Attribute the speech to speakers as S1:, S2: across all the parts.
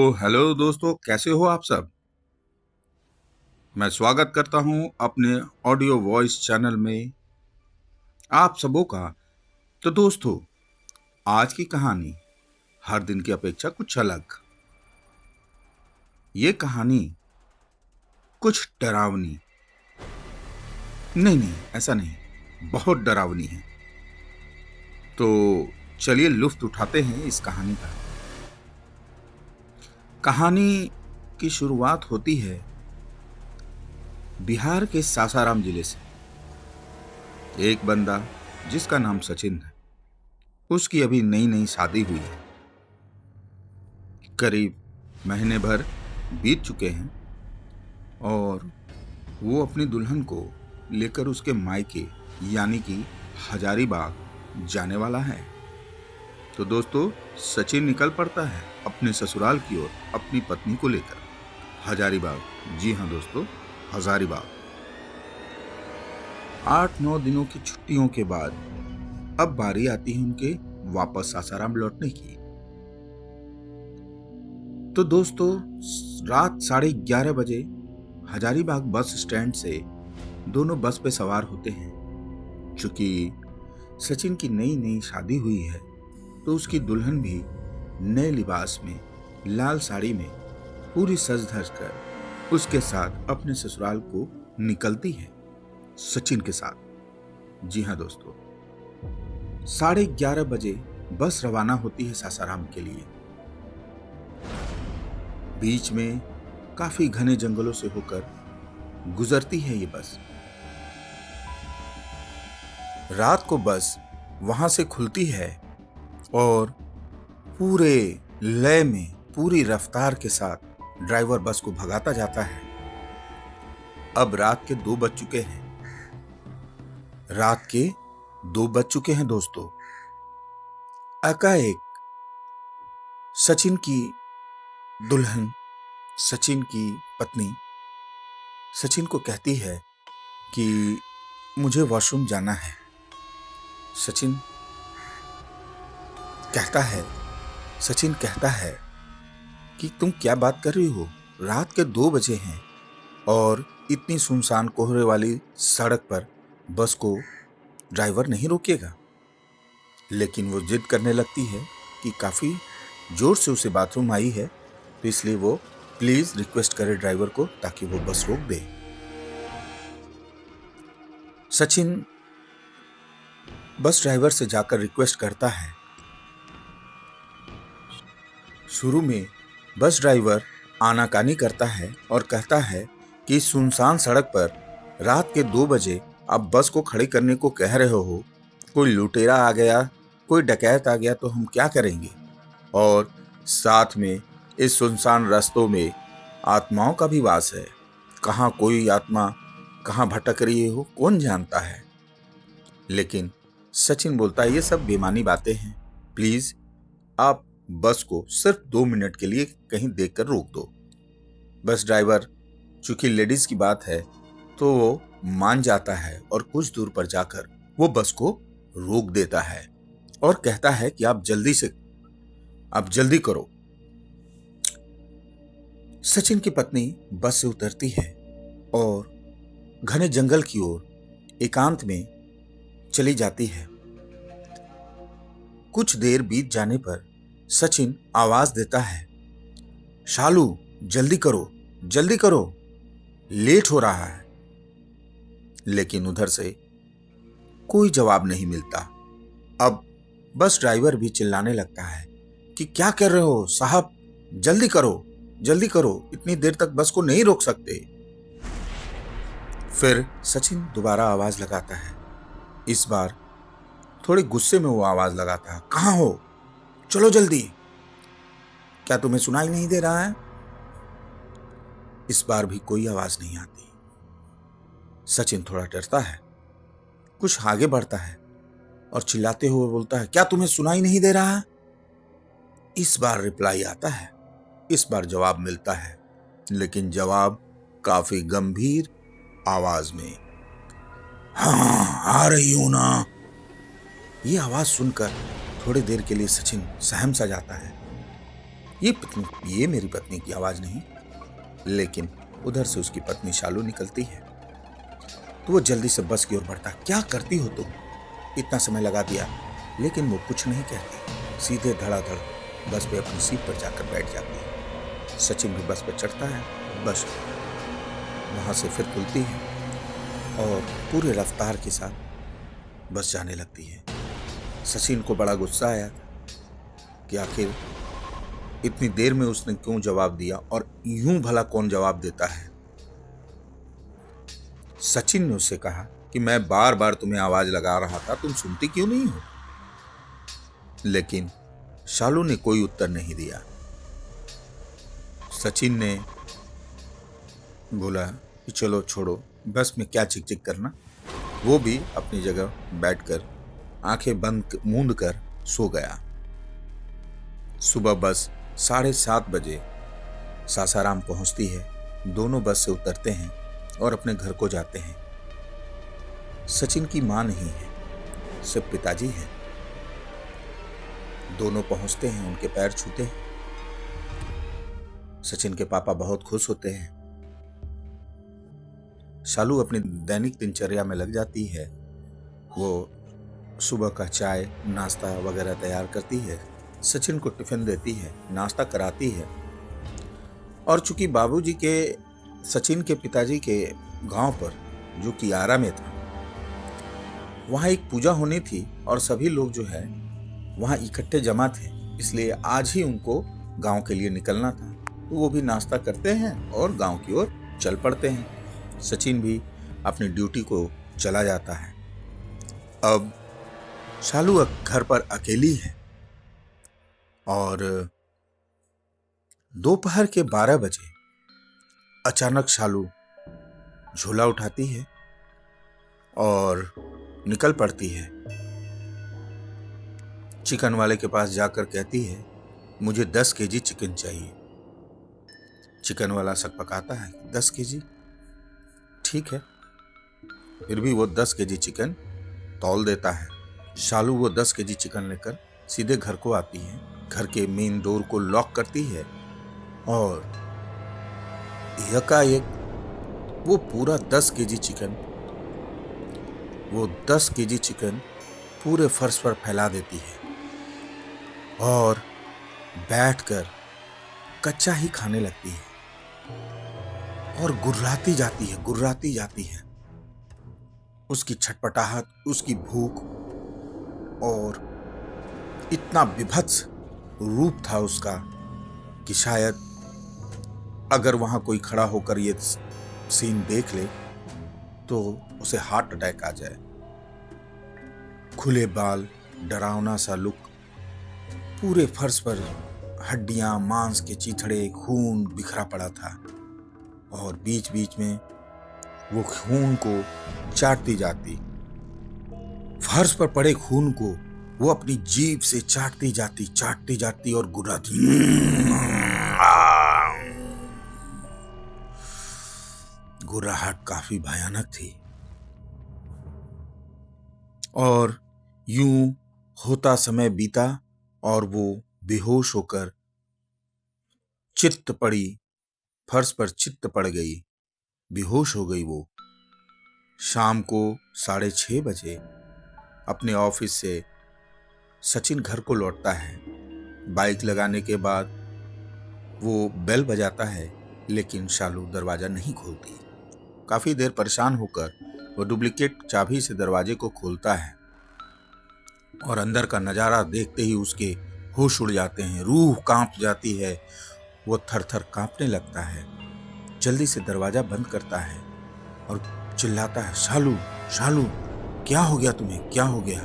S1: Hello दोस्तों, कैसे हो आप सब। मैं स्वागत करता हूं अपने ऑडियो वॉइस चैनल में आप सबों का। तो दोस्तों, आज की कहानी हर दिन की अपेक्षा कुछ अलग। ये कहानी कुछ डरावनी नहीं, ऐसा नहीं, बहुत डरावनी है। तो चलिए लुत्फ उठाते हैं इस कहानी का। कहानी की शुरुआत होती है बिहार के सासाराम जिले से। एक बंदा जिसका नाम सचिन है, उसकी अभी नई नई शादी हुई है। करीब महीने भर बीत चुके हैं और वो अपनी दुल्हन को लेकर उसके मायके यानी कि हजारीबाग जाने वाला है। तो दोस्तों, सचिन निकल पड़ता है अपने ससुराल की ओर अपनी पत्नी को लेकर हजारीबाग। जी हाँ दोस्तों, हजारीबाग। 8-9 दिनों की छुट्टियों के बाद अब बारी आती है उनके वापस सासाराम लौटने की। तो दोस्तों, रात 11:30 बजे हजारीबाग बस स्टैंड से दोनों बस पे सवार होते हैं। चूंकि सचिन की नई नई शादी हुई है तो उसकी दुल्हन भी नए लिबास में, लाल साड़ी में पूरी सज धज कर उसके साथ अपने ससुराल को निकलती है, सचिन के साथ। जी हाँ दोस्तों, 11:30 बजे बस रवाना होती है सासाराम के लिए। बीच में काफी घने जंगलों से होकर गुजरती है ये बस। रात को बस वहां से खुलती है और पूरे लय में, पूरी रफ्तार के साथ ड्राइवर बस को भगाता जाता है। अब रात के 2 बज चुके हैं। रात के 2 बज चुके हैं दोस्तों। एकाएक सचिन की दुल्हन, सचिन की पत्नी सचिन को कहती है कि मुझे वॉशरूम जाना है। सचिन कहता है कि तुम क्या बात कर रही हो, रात के 2 बजे हैं और इतनी सुनसान कोहरे वाली सड़क पर बस को ड्राइवर नहीं रोकेगा। लेकिन वो जिद करने लगती है कि काफी जोर से उसे बाथरूम आई है, तो इसलिए वो प्लीज रिक्वेस्ट करे ड्राइवर को ताकि वो बस रोक दे। सचिन बस ड्राइवर से जाकर रिक्वेस्ट करता है। शुरू में बस ड्राइवर आनाकानी करता है और कहता है कि सुनसान सड़क पर रात के 2 बजे आप बस को खड़ी करने को कह रहे हो, कोई लुटेरा आ गया, कोई डकैत आ गया तो हम क्या करेंगे। और साथ में इस सुनसान रास्तों में आत्माओं का भी वास है। कहाँ कोई आत्मा कहाँ भटक रही हो कौन जानता है। लेकिन सचिन बोलता है ये सब बेमानी बातें हैं, प्लीज आप बस को सिर्फ 2 मिनट के लिए कहीं देखकर रोक दो। बस ड्राइवर, चूंकि लेडीज की बात है तो वो मान जाता है और कुछ दूर पर जाकर वो बस को रोक देता है और कहता है कि आप जल्दी करो। सचिन की पत्नी बस से उतरती है और घने जंगल की ओर एकांत में चली जाती है। कुछ देर बीत जाने पर सचिन आवाज देता है, शालू जल्दी करो, लेट हो रहा है। लेकिन उधर से कोई जवाब नहीं मिलता। अब बस ड्राइवर भी चिल्लाने लगता है कि क्या कर रहे हो साहब, जल्दी करो, इतनी देर तक बस को नहीं रोक सकते। फिर सचिन दोबारा आवाज लगाता है। इस बार थोड़े गुस्से में वो आवाज लगाता है, कहाँ हो, चलो जल्दी, क्या तुम्हें सुनाई नहीं दे रहा है। इस बार भी कोई आवाज नहीं आती। सचिन थोड़ा डरता है, कुछ आगे बढ़ता है और चिल्लाते हुए बोलता है, क्या तुम्हें सुनाई नहीं दे रहा। इस बार रिप्लाई आता है, इस बार जवाब मिलता है, लेकिन जवाब काफी गंभीर आवाज में, हाँ आ रही हूं ना। ये आवाज सुनकर थोड़ी देर के लिए सचिन सहम सा जाता है ये मेरी पत्नी की आवाज नहीं। लेकिन उधर से उसकी पत्नी शालू निकलती है तो वो जल्दी से बस की ओर बढ़ता। क्या करती हो तुम? इतना समय लगा दिया। लेकिन वो कुछ नहीं कहती, सीधे धड़ाधड़ बस पे अपनी सीट पर जाकर बैठ जाती है। सचिन भी बस पर चढ़ता है। बस वहां से फिर खुलती है और पूरे रफ्तार के साथ बस जाने लगती है। सचिन को बड़ा गुस्सा आया कि आखिर इतनी देर में उसने क्यों जवाब दिया, और यूं भला कौन जवाब देता है। सचिन ने उससे कहा कि मैं बार बार तुम्हें आवाज लगा रहा था, तुम सुनती क्यों नहीं हो? लेकिन शालू ने कोई उत्तर नहीं दिया। सचिन ने बोला कि चलो छोड़ो, बस में क्या चिक चिक करना। वो भी अपनी जगह बैठकर आंखें बंद मूंद कर सो गया। सुबह बस 7:30 बजे सासाराम पहुंचती है। दोनों बस से उतरते हैं और अपने घर को जाते हैं। सचिन की मां नहीं है, सिर्फ पिताजी हैं। दोनों पहुंचते हैं, उनके पैर छूते हैं। सचिन के पापा बहुत खुश होते हैं। शालू अपनी दैनिक दिनचर्या में लग जाती है। वो सुबह का चाय नाश्ता वगैरह तैयार करती है, सचिन को टिफिन देती है, नाश्ता कराती है। और चूंकि बाबूजी के सचिन के पिताजी के गांव पर, जो कि आरा में था, वहां एक पूजा होनी थी और सभी लोग जो है वहां इकट्ठे जमा थे, इसलिए आज ही उनको गांव के लिए निकलना था। तो वो भी नाश्ता करते हैं और गांव की ओर चल पड़ते हैं। सचिन भी अपनी ड्यूटी को चला जाता है। अब शालू घर पर अकेली है और दोपहर के 12 बजे अचानक शालू झोला उठाती है और निकल पड़ती है। चिकन वाले के पास जाकर कहती है, मुझे 10 केजी चिकन चाहिए। चिकन वाला सकपकाता है, 10 केजी ठीक है। फिर भी वो 10 केजी चिकन तौल देता है। शालू वो 10 केजी चिकन लेकर सीधे घर को आती है। घर के मेन डोर को लॉक करती है और यकायक वो पूरा 10 केजी चिकन पूरे फर्श पर फैला देती है और बैठकर कच्चा ही खाने लगती है और गुर्राती जाती है। उसकी छटपटाहट, उसकी भूख और इतना विभत्स रूप था उसका कि शायद अगर वहां कोई खड़ा होकर ये सीन देख ले तो उसे हार्ट अटैक आ जाए। खुले बाल, डरावना सा लुक, पूरे फर्श पर हड्डियां, मांस के चिथड़े, खून बिखरा पड़ा था और बीच बीच में वो खून को चाटती जाती। फर्श पर पड़े खून को वो अपनी जीभ से चाटती जाती और गुर्राती। गुर्राहट काफी भयानक थी। और यूं होता समय बीता और वो बेहोश होकर फर्श पर चित्त पड़ गई, बेहोश हो गई। वो शाम को 6:30 बजे अपने ऑफिस से सचिन घर को लौटता है। बाइक लगाने के बाद वो बेल बजाता है, लेकिन शालू दरवाजा नहीं खोलती। काफी देर परेशान होकर वो डुप्लीकेट चाबी से दरवाजे को खोलता है और अंदर का नजारा देखते ही उसके होश उड़ जाते हैं, रूह कांप जाती है। वो थर-थर कांपने लगता है, जल्दी से दरवाजा बंद करता है और चिल्लाता है, शालू शालू क्या हो गया तुम्हें, क्या हो गया?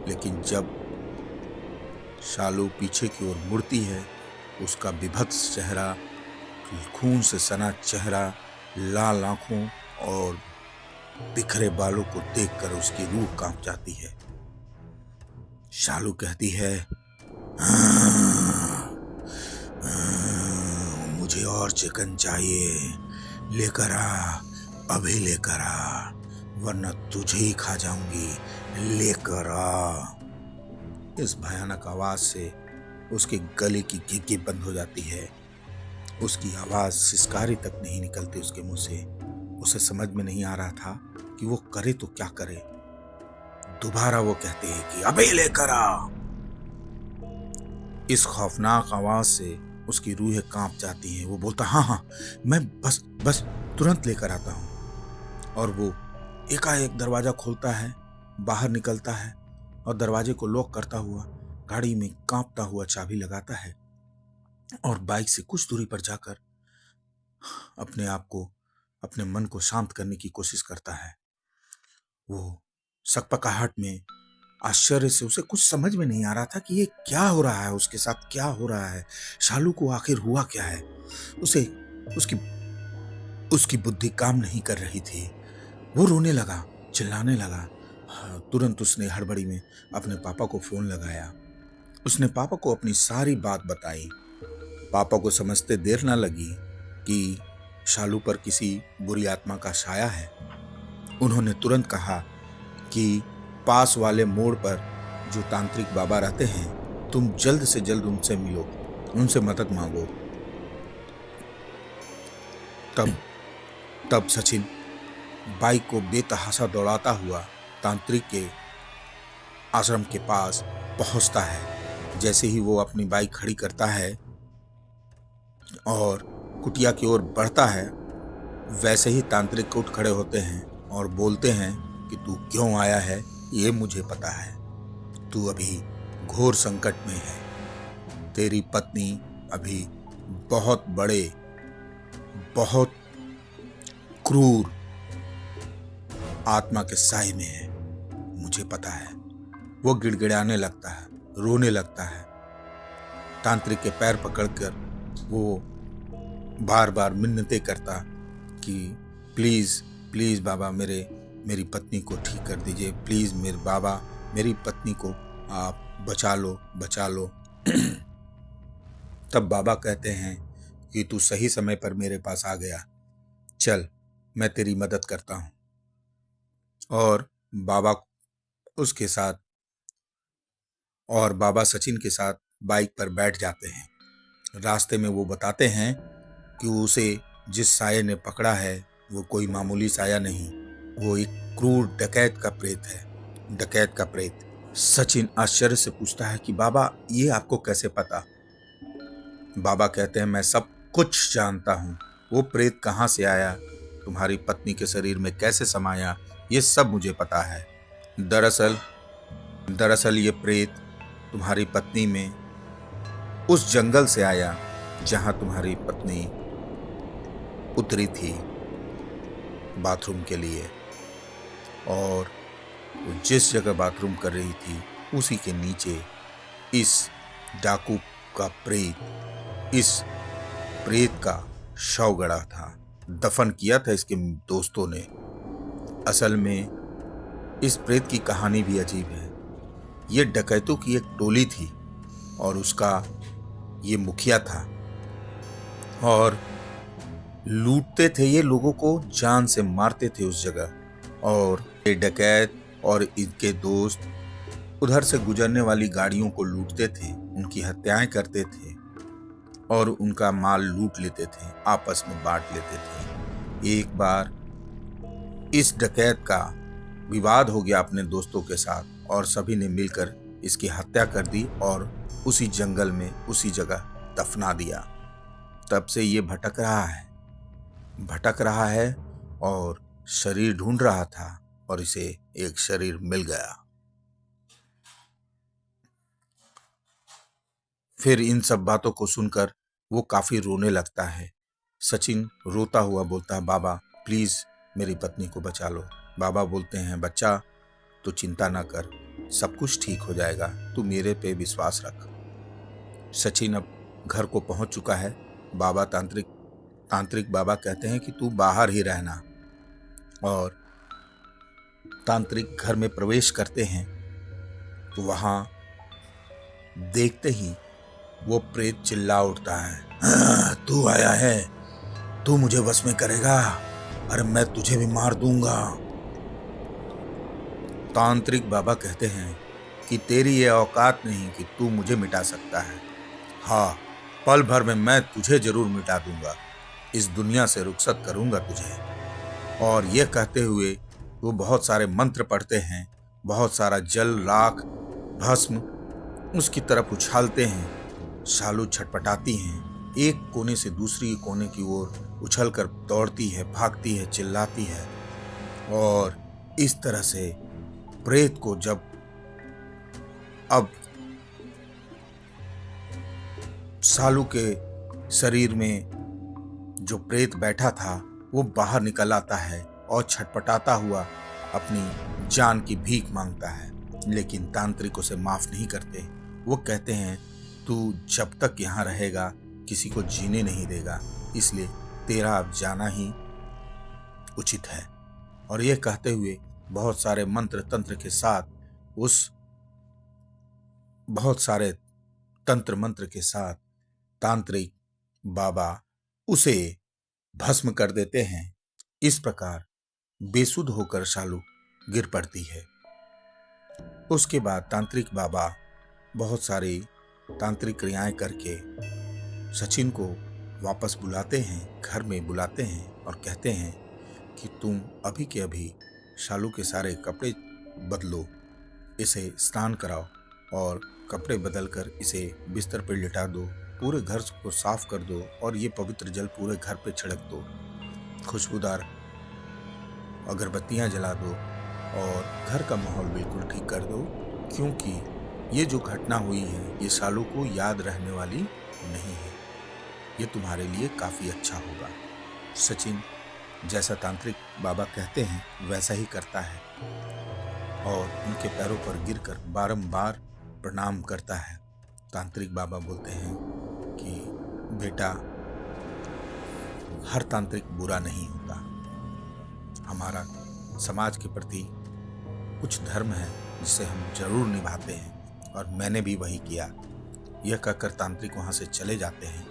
S1: लेकिन जब शालू पीछे की ओर मुड़ती है, उसका विभत्स चेहरा, खून से सना चेहरा, लाल आंखों और बिखरे बालों को देखकर उसकी रूह कांप जाती है। शालू कहती है, मुझे और चिकन चाहिए, लेकर आ, अभी लेकर आ, वरना तुझे ही खा जाऊंगी, लेकर आ। इस भयानक आवाज से उसके गले की गिग बंद हो जाती है। उसकी आवाज सिसकारी तक नहीं निकलती उसके मुंह से। उसे समझ में नहीं आ रहा था कि वो करे तो क्या करे। दोबारा वो कहते हैं कि अबे लेकर आ। इस खौफनाक आवाज से उसकी रूहें कांप जाती हैं। वो बोलता हाँ हाँ, मैं बस बस तुरंत लेकर आता हूं। और वो एकाएक दरवाजा खोलता है, बाहर निकलता है और दरवाजे को लॉक करता हुआ गाड़ी में कांपता हुआ चाबी लगाता है और बाइक से कुछ दूरी पर जाकर अपने आप को, अपने मन को शांत करने की कोशिश करता है। वो सकपकाहट में, आश्चर्य से, उसे कुछ समझ में नहीं आ रहा था कि ये क्या हो रहा है, उसके साथ क्या हो रहा है, शालू को आखिर हुआ क्या है। उसे उसकी उसकी बुद्धि काम नहीं कर रही थी। वो रोने लगा, चिल्लाने लगा। तुरंत उसने हड़बड़ी में अपने पापा को फोन लगाया। उसने पापा को अपनी सारी बात बताई। पापा को समझते देर ना लगी कि शालू पर किसी बुरी आत्मा का साया है। उन्होंने तुरंत कहा कि पास वाले मोड़ पर जो तांत्रिक बाबा रहते हैं, तुम जल्द से जल्द उनसे मिलो, उनसे मदद मांगो। तब सचिन बाइक को बेतहाशा दौड़ाता हुआ तांत्रिक के आश्रम के पास पहुंचता है। जैसे ही वो अपनी बाइक खड़ी करता है और कुटिया की ओर बढ़ता है, वैसे ही तांत्रिक उठ खड़े होते हैं और बोलते हैं कि तू क्यों आया है ये मुझे पता है। तू अभी घोर संकट में है। तेरी पत्नी अभी बहुत बड़े, बहुत क्रूर आत्मा के साए में है, मुझे पता है। वो गिड़गिड़ाने लगता है, रोने लगता है। तांत्रिक के पैर पकड़कर वो बार बार मिन्नतें करता कि प्लीज प्लीज बाबा, मेरी पत्नी को ठीक कर दीजिए, प्लीज मेरे बाबा, मेरी पत्नी को आप बचा लो, बचा लो। तब बाबा कहते हैं कि तू सही समय पर मेरे पास आ गया, चल मैं तेरी मदद करता हूं। और बाबा उसके साथ और बाबा सचिन के साथ बाइक पर बैठ जाते हैं। रास्ते में वो बताते हैं कि उसे जिस साये ने पकड़ा है वो कोई मामूली साया नहीं, वो एक क्रूर डकैत का प्रेत है, डकैत का प्रेत। सचिन आश्चर्य से पूछता है कि बाबा ये आपको कैसे पता। बाबा कहते हैं मैं सब कुछ जानता हूँ। वो प्रेत कहाँ से आया, तुम्हारी पत्नी के शरीर में कैसे समाया, ये सब मुझे पता है। दरअसल ये प्रेत तुम्हारी पत्नी में उस जंगल से आया जहां तुम्हारी पत्नी उतरी थी बाथरूम के लिए, और वो जिस जगह बाथरूम कर रही थी उसी के नीचे इस डाकू का प्रेत, इस प्रेत का शव गड़ा था, दफन किया था इसके दोस्तों ने। असल में इस प्रेत की कहानी भी अजीब है। ये डकैतों की एक टोली थी और उसका ये मुखिया था और लूटते थे, ये लोगों को जान से मारते थे उस जगह। और ये डकैत और इनके दोस्त उधर से गुजरने वाली गाड़ियों को लूटते थे, उनकी हत्याएं करते थे और उनका माल लूट लेते थे, आपस में बांट लेते थे। एक बार इस डकैत का विवाद हो गया अपने दोस्तों के साथ और सभी ने मिलकर इसकी हत्या कर दी और उसी जंगल में, उसी जगह दफना दिया। तब से ये भटक रहा है और शरीर ढूंढ रहा था और इसे एक शरीर मिल गया। फिर इन सब बातों को सुनकर वो काफी रोने लगता है। सचिन रोता हुआ बोलता है बाबा प्लीज मेरी पत्नी को बचा लो। बाबा बोलते हैं बच्चा तू चिंता ना कर, सब कुछ ठीक हो जाएगा, तू मेरे पे विश्वास रख। सचिन अब घर को पहुंच चुका है। बाबा तांत्रिक बाबा कहते हैं कि तू बाहर ही रहना। और तांत्रिक घर में प्रवेश करते हैं तो वहां देखते ही वो प्रेत चिल्ला उठता है, तू आया है, तू मुझे वश में करेगा, अरे मैं तुझे भी मार दूंगा। तांत्रिक बाबा कहते हैं कि तेरी ये औकात नहीं कि तू मुझे मिटा सकता है, हाँ, पल भर में मैं तुझे जरूर मिटा दूंगा, इस दुनिया से रुखसत करूंगा तुझे। और यह कहते हुए वो बहुत सारे मंत्र पढ़ते हैं, बहुत सारा जल, राख, भस्म उसकी तरफ उछालते हैं। शालू छटपटाती हैं, एक कोने से दूसरी कोने की ओर उछलकर दौड़ती है, भागती है, चिल्लाती है। और इस तरह से प्रेत को जब अब शालू के शरीर में जो प्रेत बैठा था वो बाहर निकल आता है और छटपटाता हुआ अपनी जान की भीख मांगता है, लेकिन तांत्रिक उसे माफ नहीं करते। वो कहते हैं तू जब तक यहाँ रहेगा किसी को जीने नहीं देगा, इसलिए तेरा अब जाना ही उचित है। और यह कहते हुए बहुत सारे मंत्र तंत्र के साथ बहुत सारे तंत्र मंत्र के साथ तांत्रिक बाबा उसे भस्म कर देते हैं। इस प्रकार बेसुध होकर शालू गिर पड़ती है। उसके बाद तांत्रिक बाबा बहुत सारी तांत्रिक क्रियाएं करके सचिन को वापस बुलाते हैं, घर में बुलाते हैं और कहते हैं कि तुम अभी के अभी शालू के सारे कपड़े बदलो, इसे स्नान कराओ और कपड़े बदलकर इसे बिस्तर पर लिटा दो, पूरे घर को साफ कर दो और ये पवित्र जल पूरे घर पे छिड़क दो, खुशबूदार अगरबत्तियां जला दो और घर का माहौल बिल्कुल ठीक कर दो, क्योंकि ये जो घटना हुई है ये शालू को याद रहने वाली नहीं है। ये तुम्हारे लिए काफी अच्छा होगा। सचिन जैसा तांत्रिक बाबा कहते हैं वैसा ही करता है और उनके पैरों पर गिरकर बारंबार प्रणाम करता है। तांत्रिक बाबा बोलते हैं कि बेटा, हर तांत्रिक बुरा नहीं होता, हमारा समाज के प्रति कुछ धर्म है जिसे हम जरूर निभाते हैं और मैंने भी वही किया। यह कहकर तांत्रिक वहां से चले जाते हैं।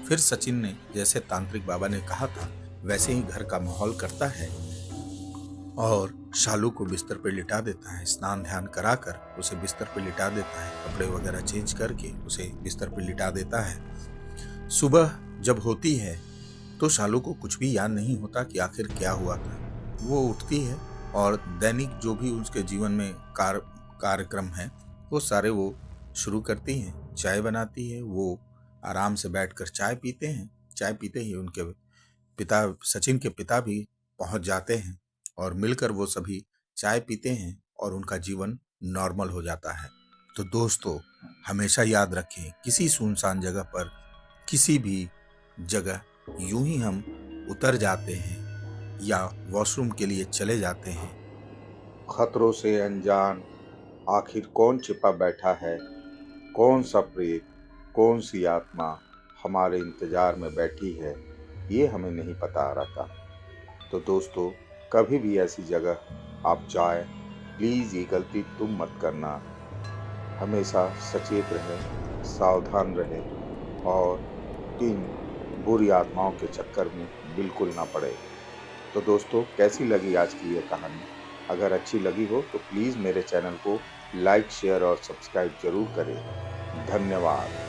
S1: फिर सचिन ने जैसे तांत्रिक बाबा ने कहा था वैसे ही घर का माहौल करता है और शालू को बिस्तर पर लिटा देता है। स्नान ध्यान कराकर उसे बिस्तर पर लिटा देता है, कपड़े वगैरह चेंज करके उसे बिस्तर पर लिटा देता है। सुबह जब होती है तो शालू को कुछ भी याद नहीं होता कि आखिर क्या हुआ था। वो उठती है और दैनिक जो भी उसके जीवन में कार्यक्रम है वो सारे वो शुरू करती हैं। चाय बनाती है, वो आराम से बैठकर चाय पीते हैं। चाय पीते ही उनके पिता, सचिन के पिता भी पहुंच जाते हैं और मिलकर वो सभी चाय पीते हैं और उनका जीवन नॉर्मल हो जाता है। तो दोस्तों, हमेशा याद रखें, किसी सुनसान जगह पर, किसी भी जगह यूं ही हम उतर जाते हैं या वॉशरूम के लिए चले जाते हैं, खतरों से अनजान आखिर कौन छिपा बैठा है, कौन सा प्रेत, कौन सी आत्मा हमारे इंतजार में बैठी है, ये हमें नहीं पता रहता। तो दोस्तों, कभी भी ऐसी जगह आप जाए, प्लीज़ ये गलती तुम मत करना। हमेशा सचेत रहें, सावधान रहें और इन बुरी आत्माओं के चक्कर में बिल्कुल ना पड़े। तो दोस्तों, कैसी लगी आज की ये कहानी? अगर अच्छी लगी हो तो प्लीज़ मेरे चैनल को लाइक, शेयर और सब्सक्राइब जरूर करें। धन्यवाद।